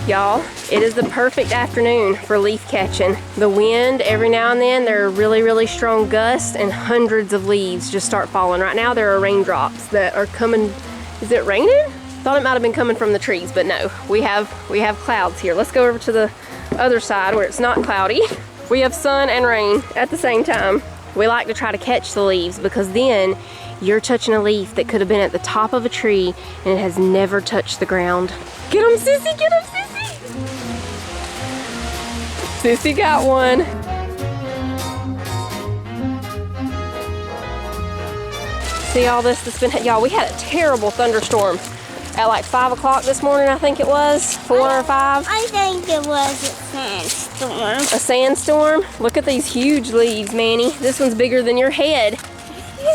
Y'all, it is the perfect afternoon for leaf catching. The wind, every now and then, there are really, really strong gusts and hundreds of leaves just start falling. Right now there are raindrops that are coming. Is it raining? Thought it might have been coming from the trees, but no, we have clouds here. Let's go over to the other side where it's not cloudy. We have sun and rain at the same time. We like to try to catch the leaves because then you're touching a leaf that could have been at the top of a tree and it has never touched the ground. Get him, Sissy, get him, Sissy. Sissy got one. See all this that's been, y'all, we had a terrible thunderstorm at like 5 o'clock this morning, I think it was, 4 or 5. I think it was a sandstorm. A sandstorm? Look at these huge leaves, Manny. This one's bigger than your head.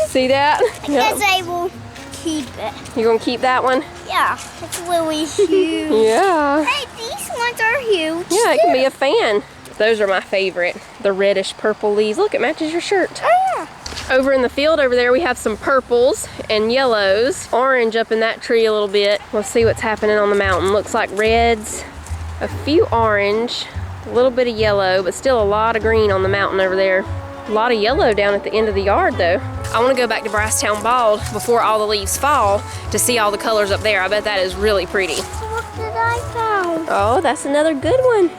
See that? I guess I will keep it. You gonna keep that one? Yeah, it's really huge. Yeah. Hey, these ones are huge. Yeah, it can be a fan. Those are my favorite. The reddish purple leaves. Look, it matches your shirt. Oh, yeah. Over in the field over there, we have some purples and yellows. Orange up in that tree a little bit. We'll see what's happening on the mountain. Looks like reds, a few orange, a little bit of yellow, but still a lot of green on the mountain over there. A lot of yellow down at the end of the yard though. I want to go back to Brasstown Bald before all the leaves fall to see all the colors up there. I bet that is really pretty. What did I found? Oh, that's another good one.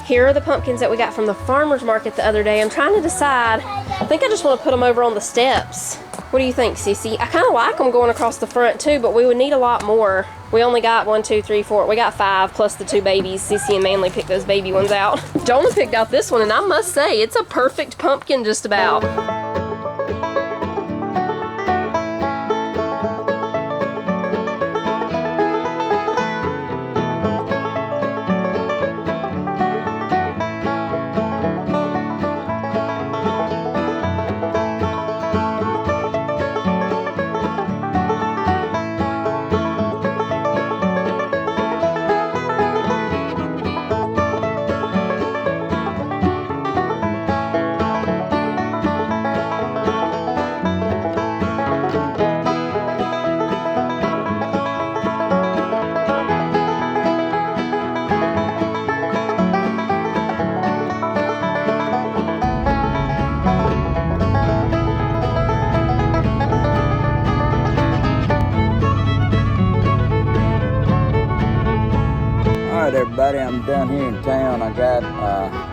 Here are the pumpkins that we got from the farmer's market the other day. I'm trying to decide. I think I just want to put them over on the steps. What do you think, Sissy? I kind of like them going across the front too, but we would need a lot more. We only got 1, 2, 3, 4. We got 5 plus the 2 babies. Sissy and Manly picked those baby ones out. Jonah picked out this one, and I must say, it's a perfect pumpkin just about. Everybody, I'm down here in town. I got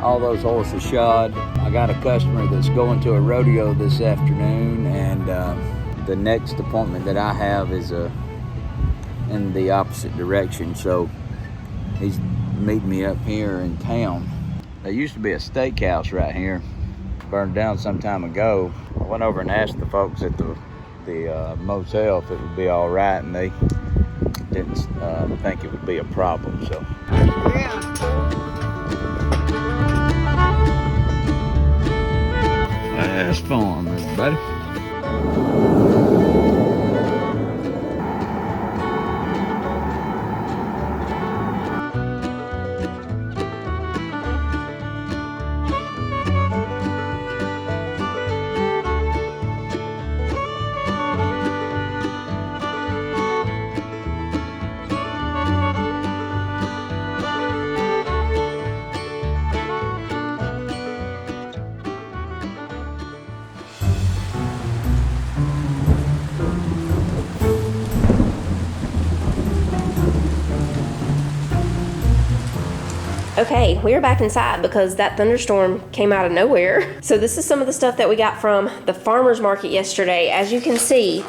all those horses shod. I got a customer that's going to a rodeo this afternoon, and the next appointment that I have is in the opposite direction, so he's meeting me up here in town. There used to be a steakhouse right here, burned down some time ago. I went over and asked the folks at the motel if it would be all right, and they didn't think it would be a problem, so. That's fun, everybody. Okay, we are back inside because that thunderstorm came out of nowhere. So this is some of the stuff that we got from the farmer's market yesterday. As you can see,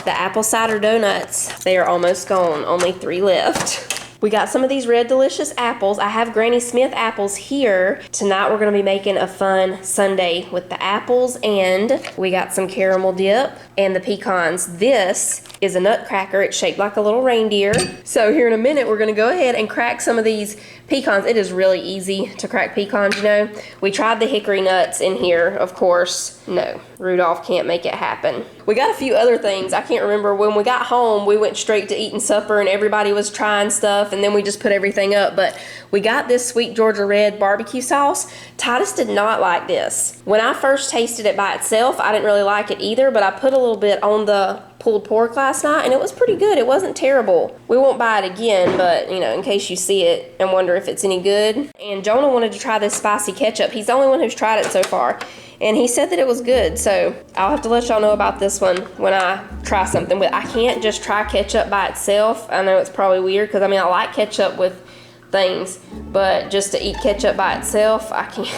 the apple cider donuts, they are almost gone, only 3 left. We got some of these red delicious apples. I have Granny Smith apples here. Tonight we're gonna be making a fun sundae with the apples, and we got some caramel dip and the pecans. This is a nutcracker. It's shaped like a little reindeer. So here in a minute, we're gonna go ahead and crack some of these pecans. It is really easy to crack pecans, you know. We tried the hickory nuts in here, of course. No, Rudolph can't make it happen. We got a few other things. I can't remember. When we got home, we went straight to eating supper and everybody was trying stuff, and then we just put everything up. But we got this Sweet Georgia Red barbecue sauce. Titus did not like this. When I first tasted it by itself, I didn't really like it either, but I put a little bit on the pulled pork last night, and it was pretty good. It wasn't terrible. We won't buy it again, but you know, in case you see it and wonder if it's any good. And Jonah wanted to try this spicy ketchup. He's the only one who's tried it so far, and he said that it was good. So I'll have to let y'all know about this one when I try something. But I can't just try ketchup by itself. I know it's probably weird because I mean I like ketchup with things, but just to eat ketchup by itself, I can't.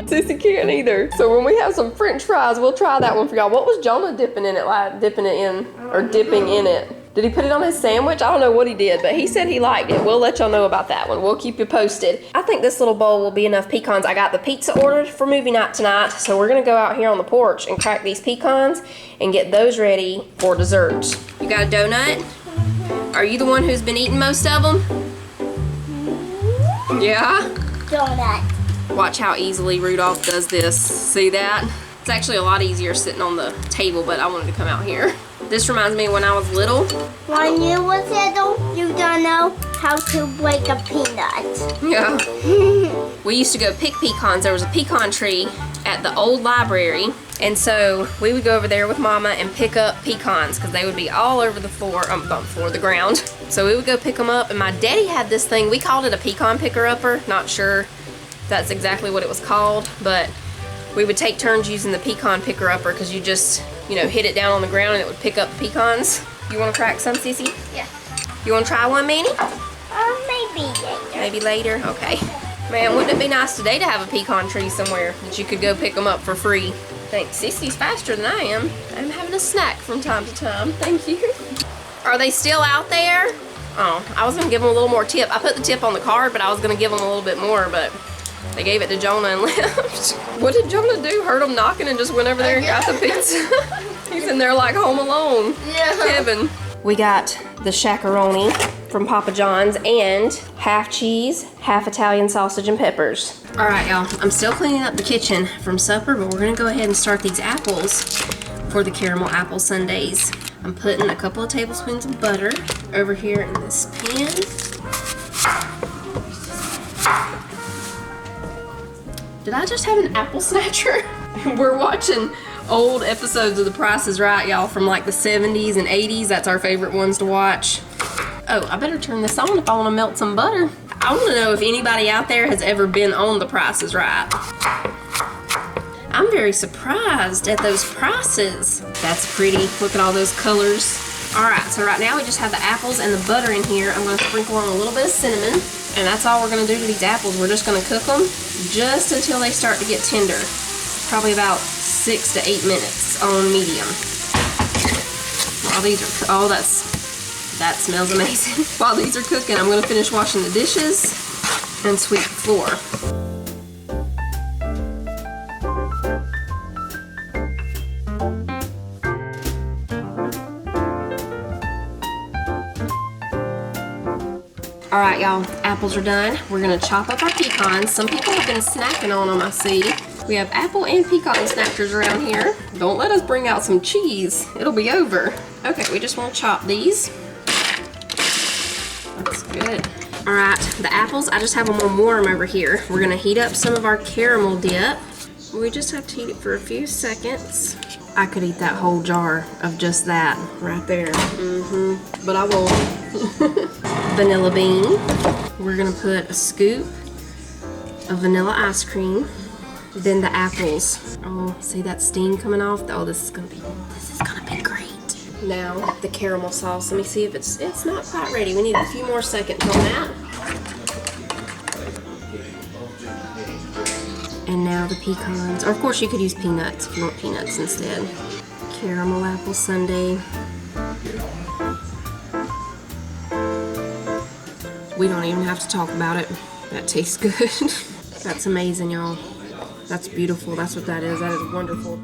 Sissy can't either. So when we have some French fries, we'll try that one for y'all. What was Jonah dipping in it? Dipping in it? Did he put it on his sandwich? I don't know what he did, but he said he liked it. We'll let y'all know about that one. We'll keep you posted. I think this little bowl will be enough pecans. I got the pizza ordered for movie night tonight, so we're gonna go out here on the porch and crack these pecans and get those ready for dessert. You got a donut? Are you the one who's been eating most of them? Yeah? Donut. Watch how easily Rudolph does this. See that? It's actually a lot easier sitting on the table, but I wanted to come out here. This reminds me of when I was little. When you was little, you don't know how to break a peanut. Yeah. We used to go pick pecans. There was a pecan tree at the old library, and so we would go over there with Mama and pick up pecans because they would be all over the floor, the ground. So we would go pick them up, and my daddy had this thing. We called it a pecan picker-upper. Not sure that's exactly what it was called, but we would take turns using the pecan picker-upper because you just, you know, hit it down on the ground and it would pick up pecans. You want to crack some, Sissy? Yeah. You want to try one, Manny? Maybe later. Maybe later? Okay. Man, wouldn't it be nice today to have a pecan tree somewhere that you could go pick them up for free? Thanks. Sissy's faster than I am. I'm having a snack from time to time. Thank you. Are they still out there? Oh, I was going to give them a little more tip. I put the tip on the card, but I was going to give them a little bit more, but they gave it to Jonah and left. What did Jonah do? Heard them knocking and just went over there and got the pizza? He's in there like home alone. Yeah. Kevin. We got the shakaroni from Papa John's and half cheese, half Italian sausage and peppers. All right, y'all. I'm still cleaning up the kitchen from supper, but we're going to go ahead and start these apples for the caramel apple sundaes. I'm putting a couple of tablespoons of butter over here in this pan. Did I just have an apple snatcher? We're watching old episodes of The Price is Right, y'all, from like the 70s and 80s. That's our favorite ones to watch. Oh, I better turn this on if I want to melt some butter. I want to know if anybody out there has ever been on The Price is Right. I'm very surprised at those prices. That's pretty. Look at all those colors. All right, so right now we just have the apples and the butter in here. I'm going to sprinkle on a little bit of cinnamon, and that's all we're going to do to these apples. We're just going to cook them just until they start to get tender. Probably about 6 to 8 minutes on medium. While these are, oh, that smells amazing. While these are cooking, I'm going to finish washing the dishes and sweep the floor. All right, y'all, apples are done. We're gonna chop up our pecans. Some people have been snacking on them, I see. We have apple and pecan snackers around here. Don't let us bring out some cheese. It'll be over. Okay, we just wanna chop these. That's good. All right, the apples, I just have them on warm over here. We're gonna heat up some of our caramel dip. We just have to heat it for a few seconds. I could eat that whole jar of just that right there. But I won't. Vanilla bean. We're gonna put a scoop of vanilla ice cream. Then the apples. Oh, see that steam coming off? Oh, this is gonna be great. Now the caramel sauce. Let me see if it's not quite ready. We need a few more seconds on that. And now the pecans. Or of course you could use peanuts if you want peanuts instead. Caramel apple sundae. We don't even have to talk about it. That tastes good. That's amazing, y'all. That's beautiful. That's what that is. That is wonderful.